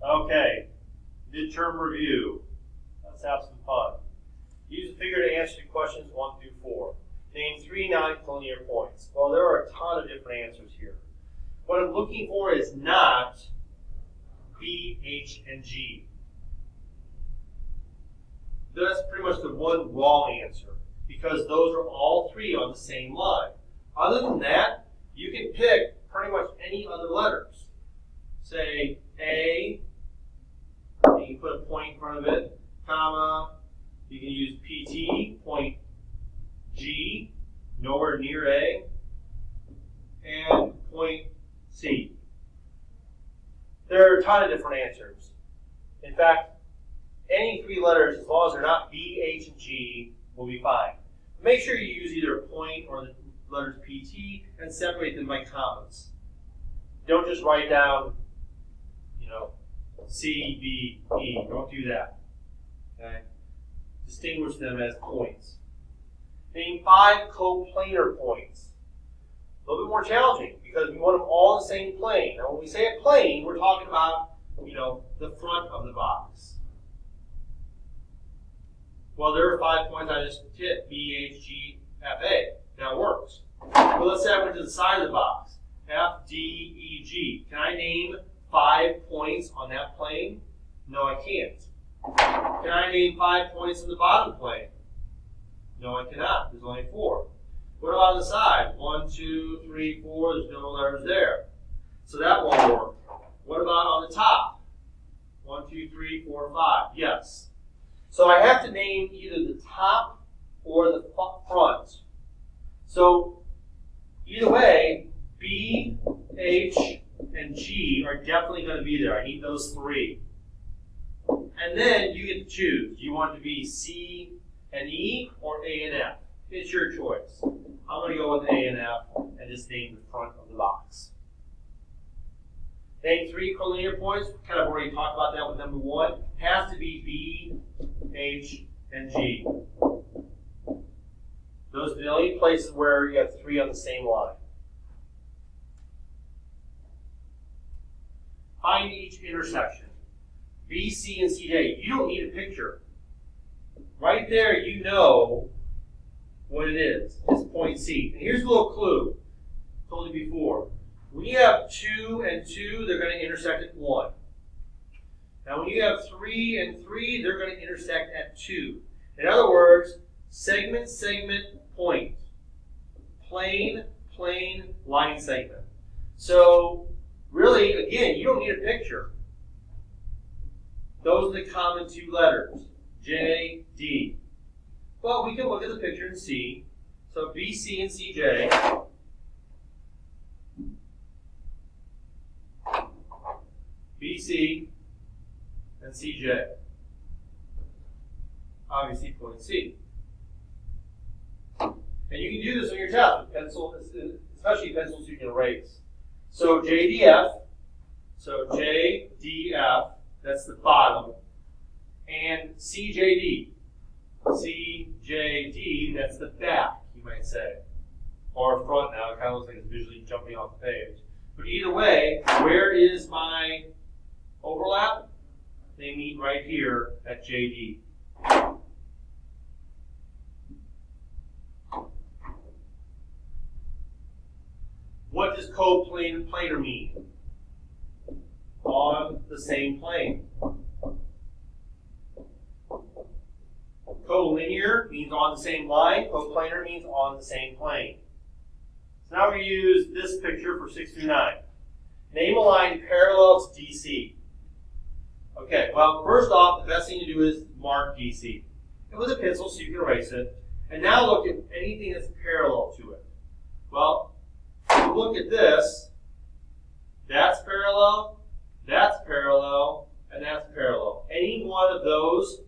Okay, midterm review. Let's have some fun. Use a figure to answer questions 1 through 4. Name 3 non-collinear points. Well, there are a ton of different answers here. What I'm looking for is not B, H, and G. That's pretty much the one wrong answer, because those are all 3 on the same line. Other than that, you can pick pretty much any other letters. Say A, and you put a point in front of it, comma, you can use PT, point G, nowhere near A, and point C. There are a ton of different answers. In fact, any 3 letters, as long as they're not B, H, and G, will be fine. Make sure you use either a point or the letters PT and separate them by commas. Don't just write down, C, B, E. Don't do that. Okay? Distinguish them as points. Name 5 coplanar points. A little bit more challenging because we want them all in the same plane. Now, when we say a plane, we're talking about, the front of the box. Well, there are 5 points I just hit: B, H, G, F, A. That works. But let's say I went to the side of the box: F, D, E, G. Can I name 5 points on that plane? No, I can't. Can I name 5 points on the bottom plane? No, I cannot. There's only 4. What about on the side? 1, 2, 3, 4. There's no letters there. So that won't work. What about on the top? 1, 2, 3, 4, 5. Yes. So I have to name either the top or the front. So either way, B, H, and G are definitely going to be there. I need those 3. And then you get to choose. Do you want it to be C and E or A and F? It's your choice. I'm going to go with A and F and just name the front of the box. Name 3 collinear points. Kind of already talked about that with number 1. Has to be B, H, and G. Those are the only places where you have 3 on the same line. Find each intersection. B, C, and CJ. You don't need a picture. Right there, you know what it is. It's point C. And here's a little clue. I told you before. When you have 2 and 2, they're going to intersect at 1. Now, when you have 3 and 3, they're going to intersect at 2. In other words, segment, segment, point. Plane, plane, line segment. So, really, again, you don't need a picture. Those are the common 2 letters, J, D. Well, we can look at the picture and see. So B, C, and CJ. B, C, and CJ. Obviously, point C. And you can do this on your test with pencil, especially pencils you can erase. So JDF, so JDF, that's the bottom, and CJD. CJD, that's the back, you might say. Or front now, it kind of looks like it's visually jumping off the page. But either way, where is my overlap? They meet right here at JD. What does coplanar mean? On the same plane. Collinear means on the same line. Coplanar means on the same plane. So now we use this picture for 6 through 9. Name a line parallel to DC. Okay, well, first off, the best thing to do is mark DC. And with a pencil so you can erase it. And now look at anything that's parallel to it. Well, if you look at this, that's parallel, and that's parallel. Any one of those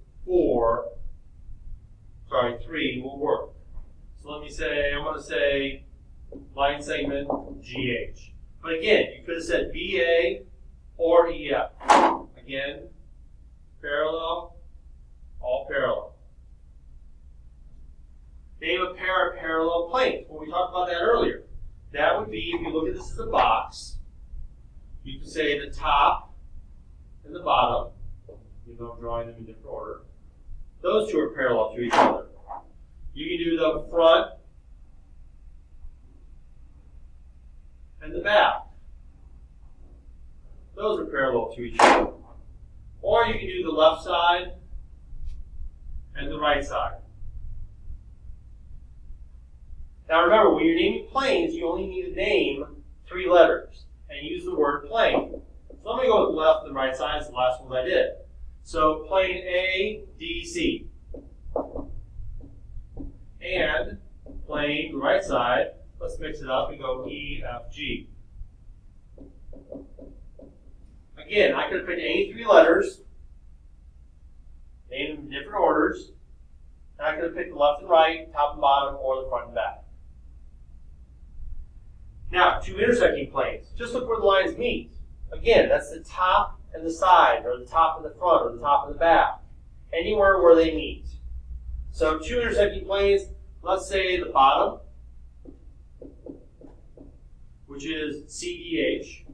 3 will work. So let me say, I want to say line segment GH. But again, you could have said BA or EF. Again, parallel, all parallel. Name a pair of parallel planes. Well, we talked about that earlier. That would be, if you look at this as a box, you can say the top and the bottom drawing them in different order. Those two are parallel to each other. You can do the front and the back. Those are parallel to each other. Or you can do the left side and the right side. Now remember, when you're naming planes, you only need to name 3 letters and use the word plane. So let me go with the left and the right side. It's the last one I did. So plane A, D, C. And plane, the right side, let's mix it up and go E, F, G. Again, I could have picked any 3 letters, named them in different orders, and I could have picked the left and right, top and bottom, or the front and back. Now, 2 intersecting planes. Just look where the lines meet. Again, that's the top and the side, or the top and the front, or the top and the back. Anywhere where they meet. So 2 intersecting planes, let's say the bottom, which is CDH.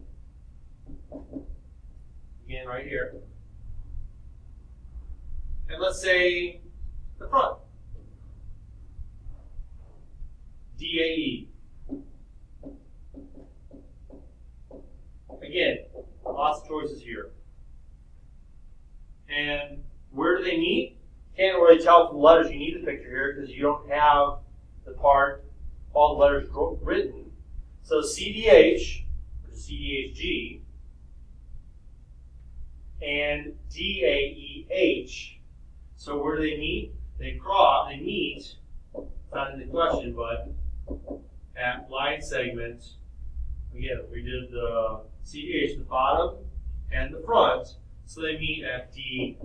Again, right here. And let's say the front, DAE. Again, lots of choices here. And where do they meet? Can't really tell from the letters. You need the picture here because you don't have the part, all the letters written. So CDH, or CDHG, and DAEH. So where do they meet? They meet, it's not in the question, but at line segment. Again, we did the CDH, the bottom and the front, so they meet at DH.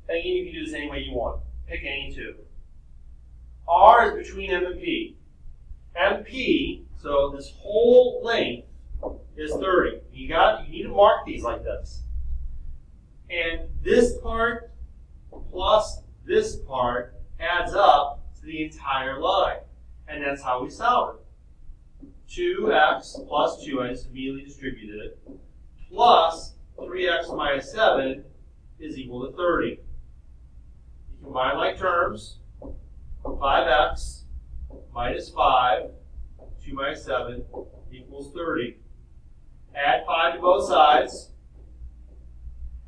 And again, you can do this any way you want. Pick any 2. R is between M and P. MP, so this whole length is 30. You need to mark these like this. And this part plus this part adds up to the entire line. And that's how we solve it. 2x plus 2, I just immediately distributed it, plus 3x minus 7 is equal to 30. You combine like terms, 5x minus 5, 2 minus 7 equals 30. Add 5 to both sides,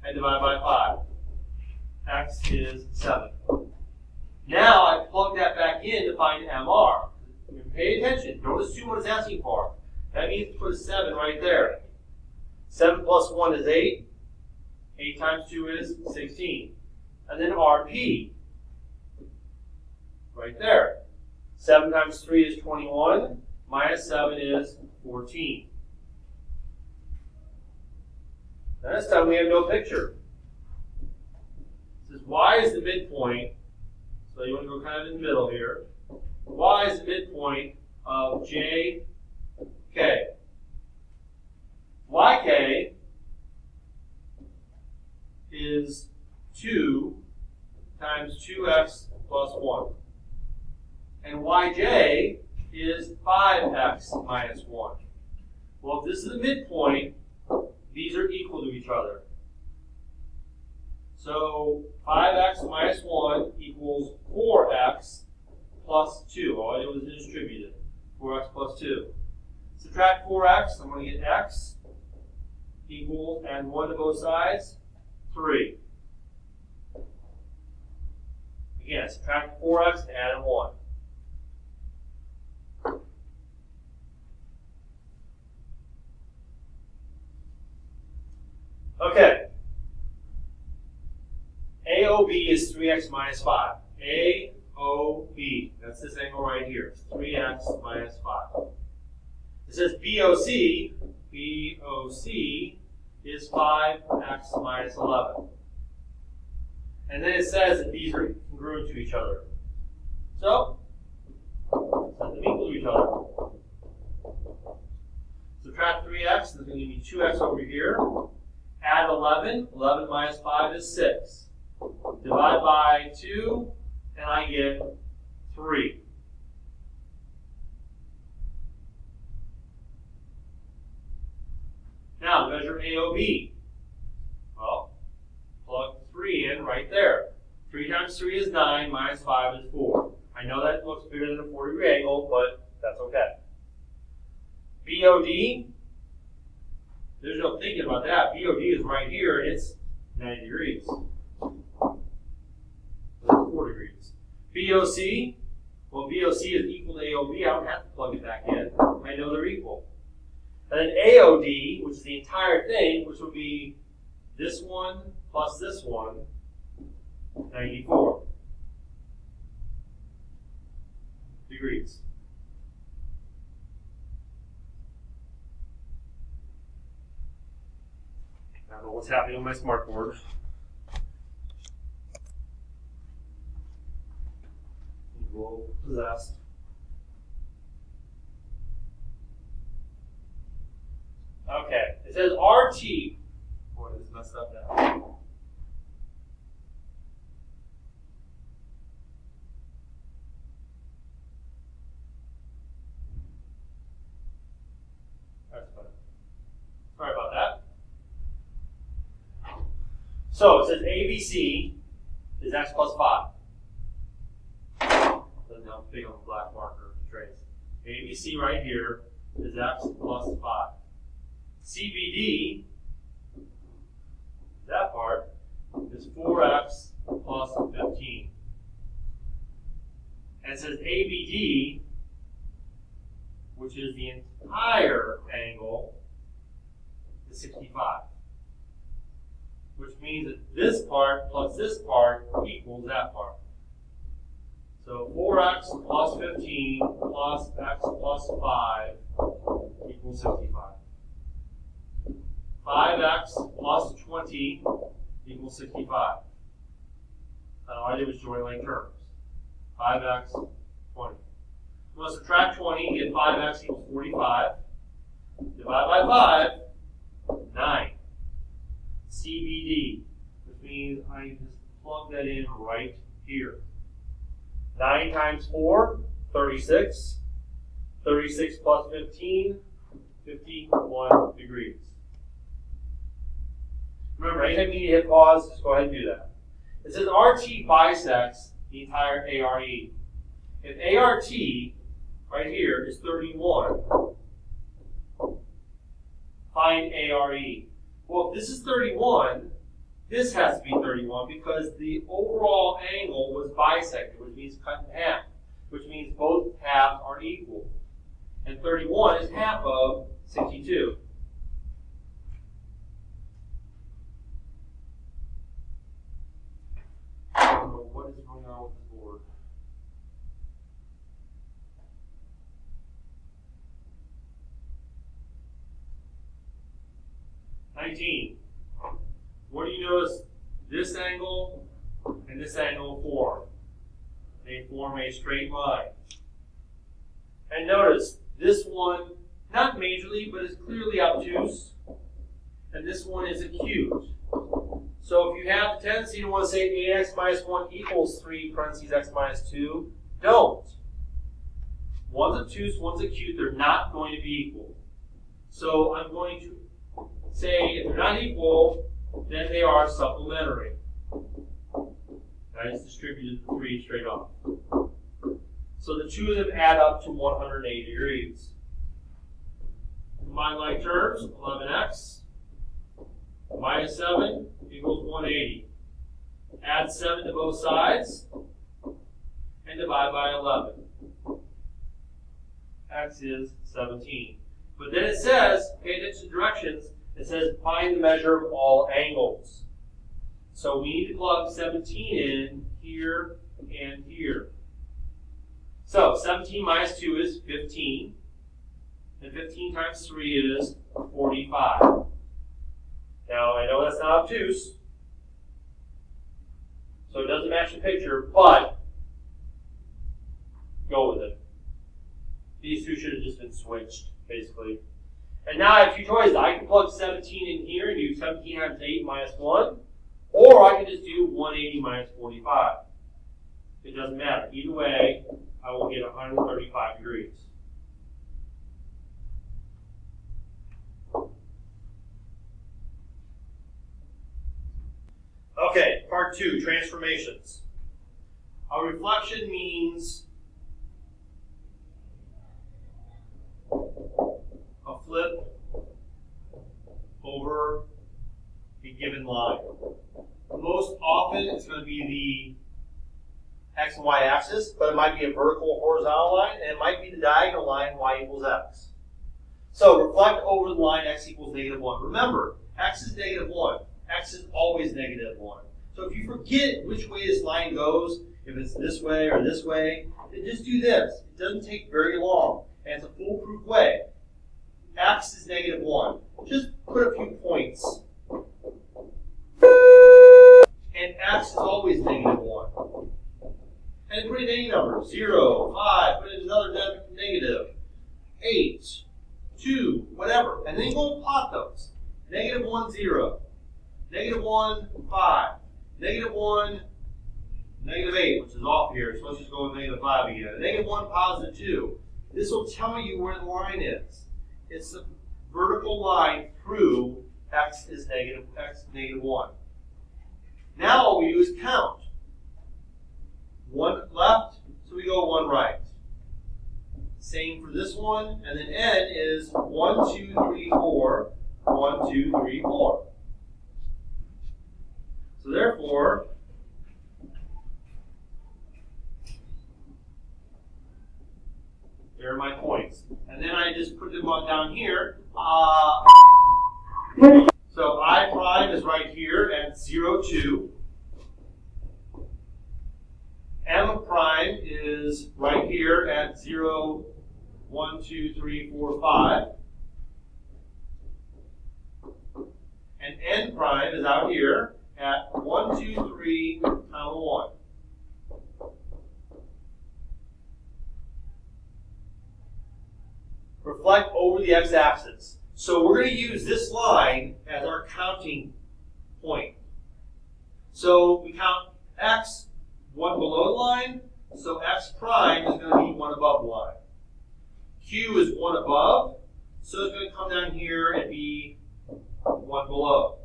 and divide by 5. X is 7. Now I plug that back in to find MR. Pay attention. Don't assume what it's asking for. That means put a 7 right there. 7 plus 1 is 8. 8 times 2 is 16. And then RP. Right there. 7 times 3 is 21. Minus 7 is 14. Now this time we have no picture. It says Y is the midpoint. So you want to go kind of in the middle here. Y is the midpoint of JK. YK is 2 times 2x plus 1. And YJ is 5x minus 1. Well, if this is the midpoint, these are equal to each other. So 5x minus 1 equals 4x plus 2. All I did was distribute it. 4x plus 2. Subtract 4x, I'm going to get x equals, and 1 to both sides, 3. Again, subtract 4x and add in 1. Okay. AOB is 3x minus 5. AOB, that's this angle right here, 3x minus 5. It says BOC is 5x minus 11. And then it says that these are congruent to each other. So, set them equal to each other. Subtract 3x, there's going to be 2x over here. Add 11, 11 minus 5 is 6. Divide by 2, and I get 3. Now, measure AOB. Well, right there. 3 times 3 is 9, minus 5 is 4. I know that looks bigger than a 40-degree angle, but that's okay. BOD, there's no thinking about that. BOD is right here, and it's 90 degrees. That's 4 degrees. BOC, well, BOC is equal to AOB. I don't have to plug it back in. I know they're equal. And then AOD, which is the entire thing, which would be this one plus this one, 94 degrees. I don't know what's happening on my smartboard. Possessed. Okay, it says RT. Boy, this is messed up now. That's better. Sorry about that. So it says ABC is x plus 5. Doesn't help big on the black marker to trace. ABC right here is x plus 5. CBD, that part, is 4x plus 15. And it says ABD, which is the entire angle, is 65. Which means that this part plus this part equals that part. So 4x plus 15 plus x plus 5 equals 65. 5x plus 20 equals 65. All I did was join like terms. 5x, 20. I'm going to subtract 20, get 5x equals 45. Divide by 5, 9. CBD, which means I just plug that in right here. 9 times 4, 36. 36 plus 15, 51 degrees. Remember, anytime you need to hit pause, just go ahead and do that. It says RT bisects the entire ARE. If ART, right here, is 31, find ARE. Well, if this is 31, this has to be 31 because the overall angle was bisected, which means cut in half, which means both halves are equal. And 31 is half of 62. I don't know what is going on with this board. What do you notice this angle and this angle form? They form a straight line. And notice, this one, not majorly, but is clearly obtuse. And this one is acute. So if you have the tendency to want to say ax minus 1 equals 3 parentheses x minus 2, don't. One's obtuse, one's acute. They're not going to be equal. So I'm going to say if they're not equal, then they are supplementary. I just distributed the 3 straight off. So the two of them add up to 180 degrees. Combine like terms, 11x minus 7 equals 180. Add 7 to both sides and divide by 11. X is 17. But then it says, pay attention to directions, it says find the measure of all angles. So we need to plug 17 in here and here. So 17 minus 2 is 15. And 15 times 3 is 45. Now I know that's not obtuse. So it doesn't match the picture, but go with it. These two should have just been switched, basically. And now I have two choices. I can plug 17 in here and do 17 times 8 minus 1. Or I can just do 180 minus 45. It doesn't matter. Either way, I will get 135 degrees. Okay, Part 2, transformations. A reflection means a flip over a given line. Most often it's going to be the x and y axis, but it might be a vertical or horizontal line, and it might be the diagonal line y equals x. So reflect over the line x equals -1. Remember, x is -1. X is always -1. So if you forget which way this line goes, if it's this way or this way, then just do this. It doesn't take very long, and it's a foolproof way. X is -1. Just put a few points. And x is always -1. And put in any number, 0, 5, put in another negative, 8, 2, whatever. And then you go and plot those. -1, 0. -1, 5. -1, -8, which is off here, so let's just go with -5 again. -1, +2. This will tell you where the line is. It's the vertical line through x is -1. Now all we do is count. 1 left, so we go 1 right. Same for this one, and then n is 1, 2, 3, 4, 1, 2, 3, 4. So therefore, there are my points. And then I just put them on down here. So I prime is right here at 0, 2. M prime is right here at 0, 1, 2, 3, 4, 5. And N prime is out here at 1, 2, 3, 1. Reflect over the x-axis. So we're going to use this line as our counting point. So we count x, 1 below the line, so x prime is going to be 1 above the line. Q is 1 above, so it's going to come down here and be 1 below.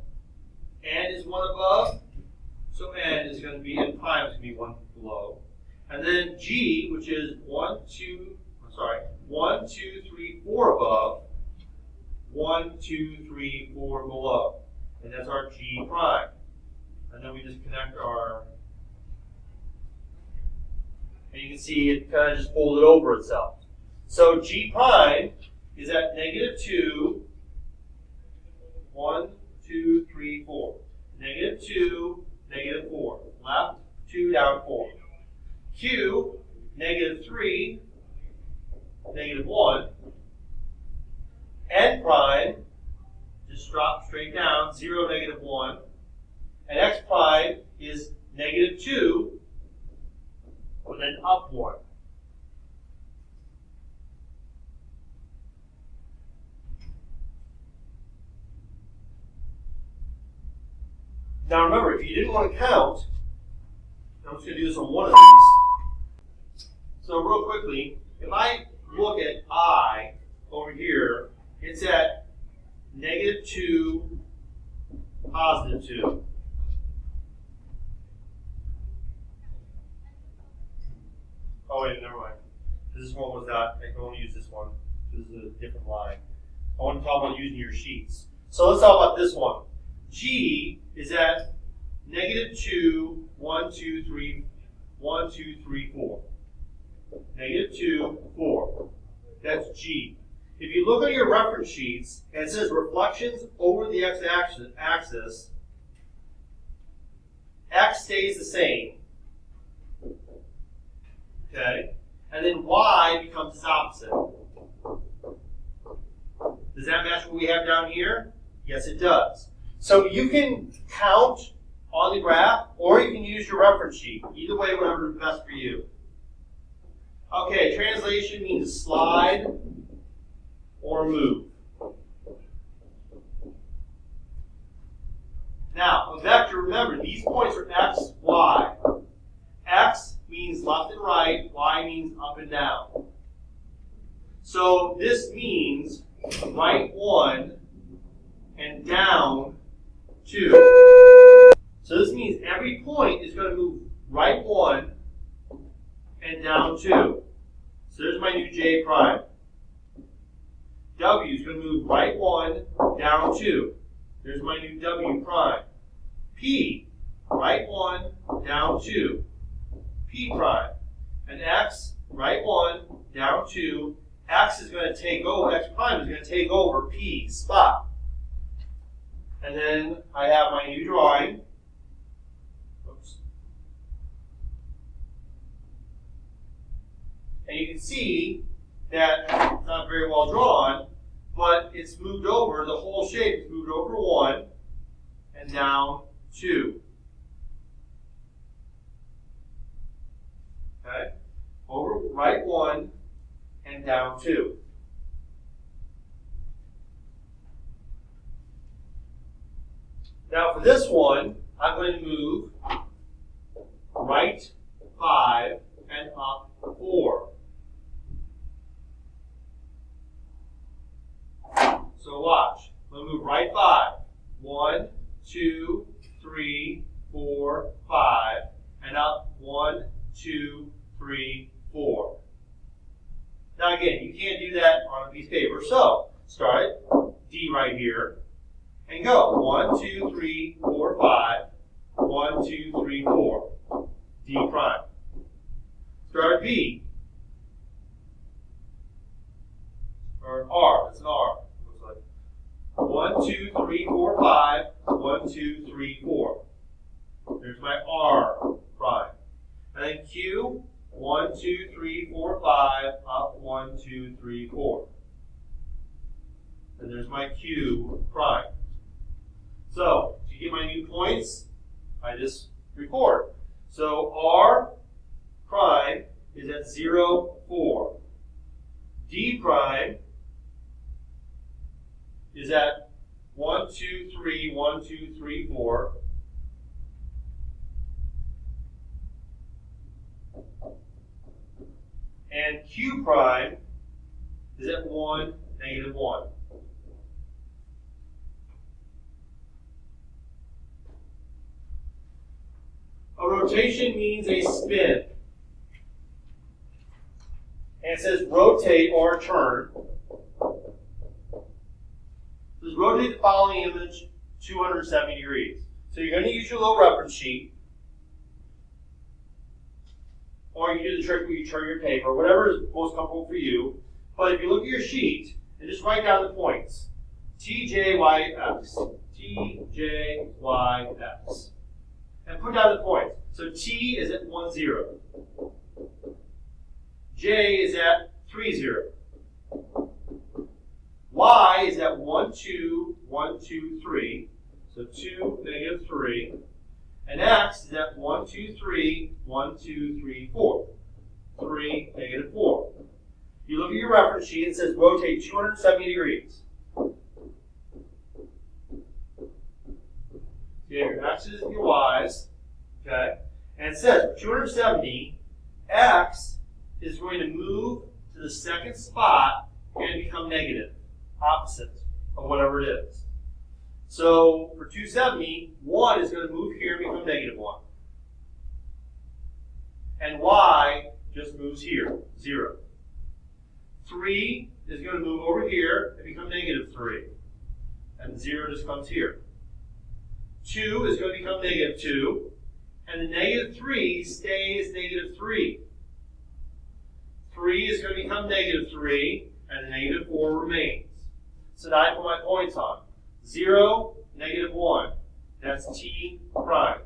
N is 1 above, so N is going to be, N prime is going to be 1 below. And then G, which is 1, 2, 3, 4 above, 1, 2, 3, 4 below. And that's our G prime. And then we just connect our, and you can see it kind of just folded over itself. So G prime is at -2, 1, 2, 3, 4. -2, -4. Left, 2, down, 4. Q, -3, -1. N prime, just drop straight down, 0, -1. And X prime is -2, and then up 1. Now remember, if you didn't want to count, I'm just going to do this on one of these. So real quickly, if I look at I over here, it's at -2, +2. Oh wait, never mind. This one was not, I can only use this one. This is a different line. I want to talk about using your sheets. So let's talk about this one. G is at -2, 1, 2, 3, 1, 2, 3, 4. -2, 4. That's G. If you look at your reference sheets and it says reflections over the x-axis, x stays the same. Okay? And then y becomes its opposite. Does that match what we have down here? Yes, it does. So you can count on the graph, or you can use your reference sheet. Either way, whatever is best for you. Okay, translation means slide or move. Now, a vector, remember, these points are x, y. X means left and right, y means up and down. So this means right 1 and down 2. So this means means every point is going to move right 1 and down 2. So there's my new J prime. W is going to move right 1, down 2. There's my new W prime. P, right 1, down 2. P prime. And X, right 1, down 2. X is going to take over, X prime is going to take over P spot. And then I have my new drawing. Oops. And you can see that it's not very well drawn, but it's moved over, the whole shape is moved over 1 and down 2. Okay? Over right 1 and down 2. Now for this one, I'm going to move right 5 and up 4. So watch. I'm going to move right 5. 1, 2, 3, 4, 5, and up 1, 2, 3, 4. Now again, you can't do that on a piece of paper. So start at D right here and go. 1, 2, 3, 4, 5. 1, 2, 3, 4. D prime. Start at B. Or R. That's an R. Looks like 1, 2, 3, 4, 5. 1, 2, 3, 4. There's my R prime. And then Q. 1, 2, 3, 4, 5. Up 1, 2, 3, 4. And there's my Q prime. So to get my new points, I just record. So R prime is at 0, 4. D prime is at 1, 2, 3, 1, 2, 3, 4. And Q prime is at 1, negative 1. A rotation means a spin. And it says rotate or turn. It says rotate the following image 270 degrees. So you're going to use your little reference sheet. Or you do the trick where you turn your paper, whatever is most comfortable for you. But if you look at your sheet and just write down the points. T, J, Y, X. T, J, Y, X. And put down the points. So T is at 1, 0. J is at 3, 0. Y is at 1, 2, 1, 2, 3. So 2, negative 3. And X is at 1, 2, 3, 1, 2, 3, 4. 3, negative 4. You look at your reference sheet, it says rotate 270 degrees. You have your X's and your Y's, okay? And it says for 270, X is going to move to the second spot and become negative, opposite of whatever it is. So for 270, 1 is going to move here and become negative 1. And Y just moves here, 0. 3 is going to move over here and become negative 3. And 0 just comes here. 2 is going to become negative 2, and the negative 3 stays negative 3. 3 is going to become negative 3, and the negative 4 remains. So now I put my points on. 0, negative 1. That's T prime.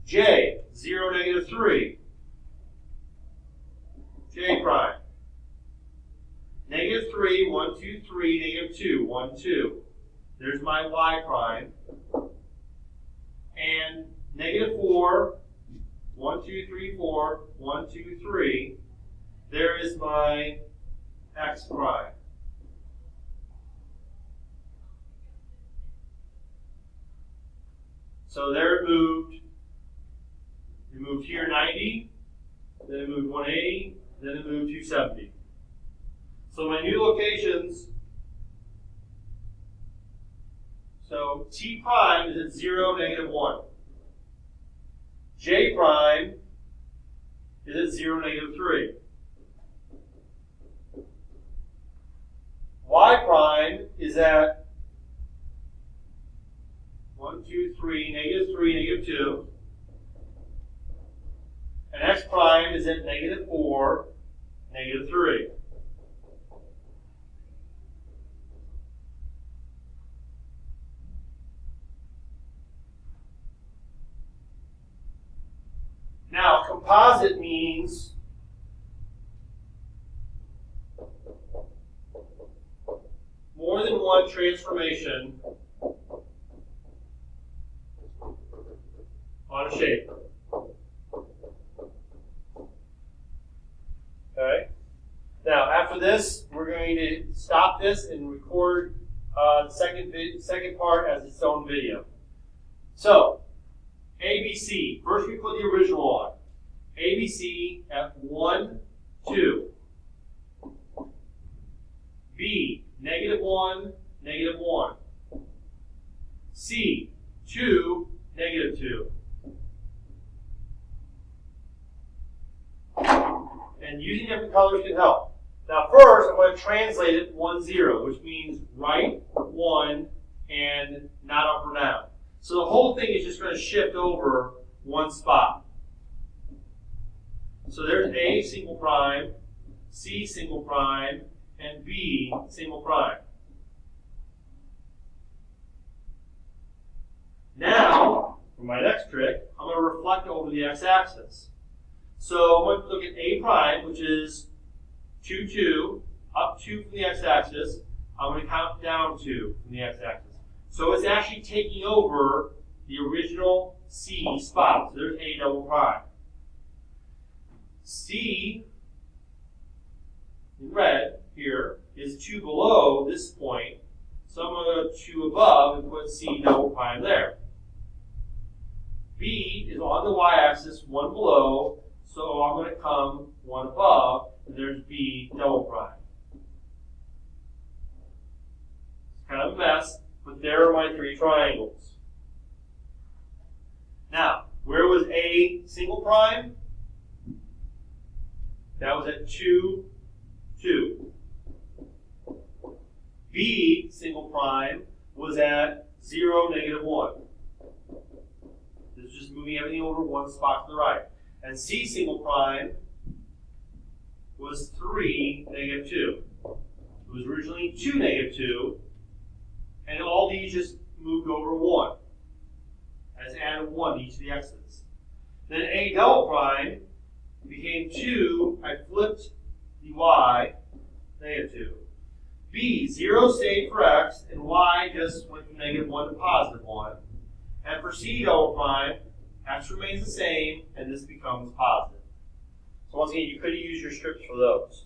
J, 0, negative 3. J prime. Negative 3, 1, 2, 3, negative 2, 1, 2. There's my Y prime. And negative 4, 1, 2, 3, 4, 1, 2, 3. There is my X prime. So there it moved. It moved here 90, then it moved 180, then it moved 270. So my new locations, So T prime is at 0, negative 1. J prime is at 0, negative 3. Y prime is at 1, 2, 3, negative 3, negative 2. And X prime is at negative 4, negative 3. Now, composite means more than one transformation on a shape. Okay? Now, after this, we're going to stop this and record the second part as its own video. So, ABC. First we put the original on. ABC at 1, 2. B, negative 1, negative 1. C, 2, negative 2. And using different colors can help. Now first, I'm going to translate it 1, 0, which means right 1 and not up or down. So the whole thing is just going to shift over one spot. So there's A single prime, C single prime, and B single prime. Now, for my next trick, I'm going to reflect over the x-axis. So I'm going to look at A prime, which is 2, 2, up 2 from the x-axis. I'm going to count down 2 from the x-axis. So it's actually taking over the original C spot. So there's A double prime. C, in red here, is 2 below this point. So I'm going to go 2 above and put C double prime there. B is on the y-axis, 1 below. So I'm going to come 1 above, and there's B double prime. It's kind of a mess. But there are my 3 triangles. Now, where was A single prime? That was at 2, 2. B single prime was at 0, negative 1. This is just moving everything over one spot to the right. And C single prime was 3, negative 2. It was originally 2, negative 2. And all these just moved over 1. I just added 1 to each of the x's. Then A double prime became 2. I flipped the y, negative 2. B, 0 stayed for x, and y just went from negative 1 to positive 1. And for C double prime, x remains the same, and this becomes positive. So once again, you could use your strips for those.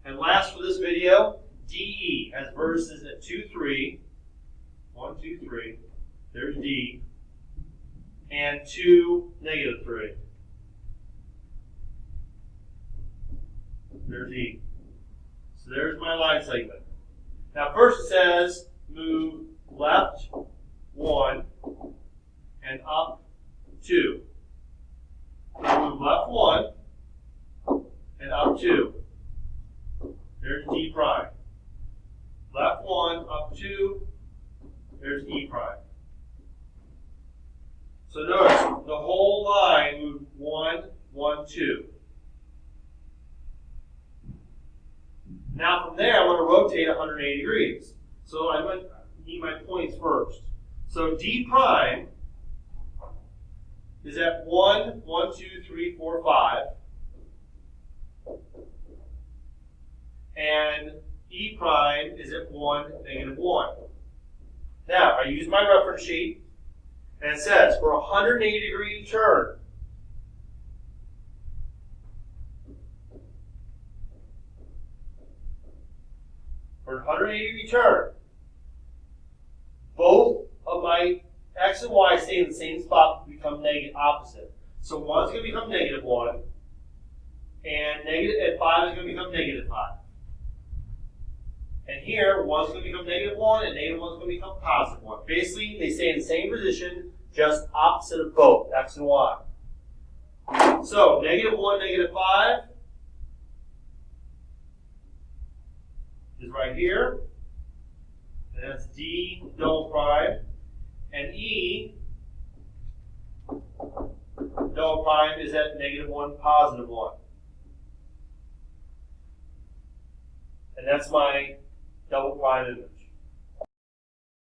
And last for this video, DE has vertices at 2, 3. 1, 2, 3. There's D. And 2, negative 3. There's E. So there's my line segment. Now first it says move left 1 and up 2. So move left 1 and up 2. There's D prime. Left 1, up 2, there's E prime. So notice, the whole line moved 1, 1, 2. Now from there, I'm going to rotate 180 degrees. So I'm going to need my points first. So D prime is at 1, 1, 2, 3, 4, 5. And E prime is at 1, negative 1. Now, I use my reference sheet, and it says for a 180 degree turn, both of my x and y stay in the same spot, become negative opposite. So 1 is going to become negative 1, and 5 is going to become negative 5. And here, one's going to become -1, and -1's going to become +1. Basically, they stay in the same position, just opposite of both, x and y. So, -1, -5 is right here. And that's D double prime. And E double prime is at -1, +1. And that's my double prime image.